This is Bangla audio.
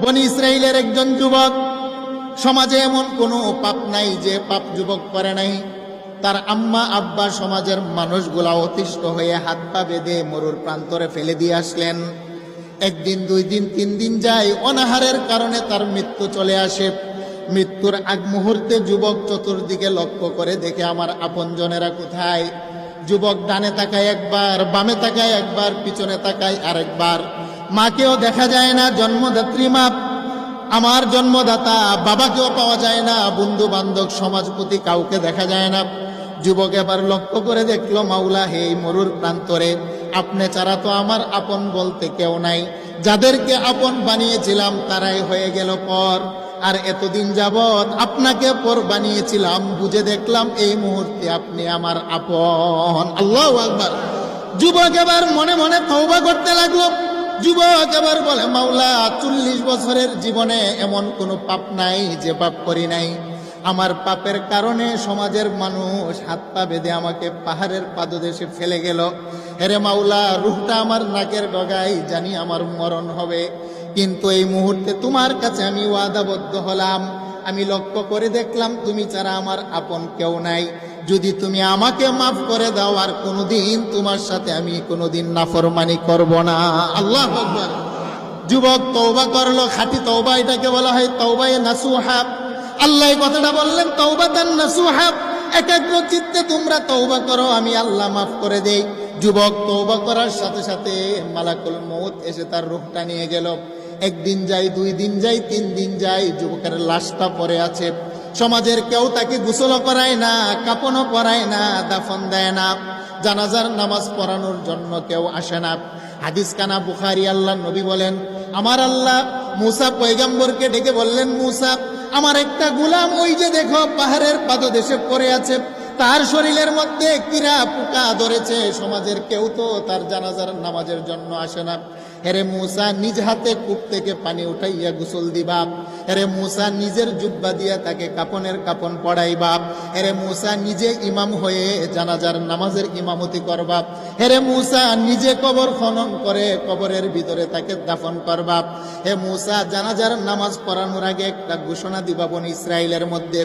বনি ইসরাইলের একজন যুবক, সমাজে এমন কোনো পাপ নাই যে পাপ যুবক করে নাই। তার আম্মা আব্বা সমাজের মানুষগুলা অতিষ্ঠ হয়ে হাত পা বেঁধে মরুর প্রান্তরে ফেলে দিয়ে আসলেন। একদিন, 2 দিন, 3 দিন যায়, অনাহারের কারণে তার মৃত্যু চলে আসে। মৃত্যুর আগ মুহূর্তে যুবক চতুর্দিকে লক্ষ্য করে দেখে আমার আপনজনেরা কোথায়। যুবক ডানে তাকায় একবার, বামে তাকায় একবার, পিছনে তাকায় আরেকবার। মাকেও দেখা যায় না, জন্মদাত্রী মা, আমার জন্মদাতা বাবাকেও পাওয়া যায় না, বন্ধু বান্ধব সমাজপতি কাউকে দেখা যায় না। যুবক এবার লক্ষ্য করে দেখলো, মাওলা হে, মরুর প্রান্তরে আপনি ছাড়া তো আমার আপন বলতে কেউ নাই। যাদেরকে আপন বানিয়েছিলাম তারাই হয়ে গেল পর। আর এতদিন যাবৎ আপনাকে পর বানিয়েছিলাম, বুঝে দেখলাম এই মুহূর্তে আপনি আমার আপন। আল্লাহু আকবার। যুবক এবার মনে মনে তওবা করতে লাগলো। যুবক এবার বলে, মাওলা, 40 বছরের জীবনে এমন কোনো পাপ নাই যে পাপ করি নাই। আমার পাপের কারণে সমাজের মানুষ হাত পা বেঁধে আমাকে পাহাড়ের পাদদেশে ফেলে গেল। হেরে মাওলা, রুহটা আমার নাকের ডগায়, জানি আমার মরণ হবে, কিন্তু এই মুহূর্তে তোমার কাছে আমি ওয়াদাবদ্ধ হলাম। আমি লক্ষ্য করে দেখলাম তুমি ছাড়া আমার আপন কেউ নাই। যদি তুমি আমাকে মাফ করে দাও, আর কোনোদিন তোমার সাথে আমি কোনোদিন নাফরমানি করব না। আল্লাহু আকবার। যুবক তওবা করলো, খাঁটি তওবা, এটাকে বলা হয় তওবায়ে নাসুহা। আল্লাহ এই কথাটা বললেন, তওবাতান নাসুহা, একাগ্র চিত্তে তোমরা তওবা করো, আমি আল্লাহ মাফ করে দেই। যুবক তওবা করার সাথে সাথে মালাকুল মউত এসে তার রূহটা নিয়ে গেল। 1 দিন যায়, 2 দিন যায়, 3 দিন যায়, যুবকের লাশটা পড়ে আছে। সমাজের কেউ তাকে গোসল করায় না, কাপনও পরায় না, দাফন দেয় না, জানাজার নামাজ পড়ানোর জন্য কেউ আসে না। হাদিস কানা বুখারী। আল্লাহ নবী বলেন, আমার আল্লাহ মুসা পয়গম্বরকে ডেকে বললেন, মুসা, আমার একটা গোলাম ওই যে দেখো পাহাড়ের পাদদেশে পড়ে আছে, তার শরীরের মধ্যে কীরা পোকা ধরেছে, সমাজের কেউ তো তার জানাজার নামাজের জন্য আসে না। হেরে মুসা, নিজ হাতে কূপ থেকে পানি উঠাইয়া গোসল দিবা। হেরে মুসা, নিজের জুব্বা দিয়া তাকে কাপনের কাপন পড়াইবা। হেরে মুসা, নিজে ইমাম হয়ে জানাজার নামাজের ইমামতি করবা। হেরে মুসা, নিজে কবর খনন করে কবরের ভিতরে তাকে দাফন করবা। হে মুসা, জানাজার নামাজ পড়ানোর আগে একটা ঘোষণা দিবা বনি ইসরাইলের মধ্যে,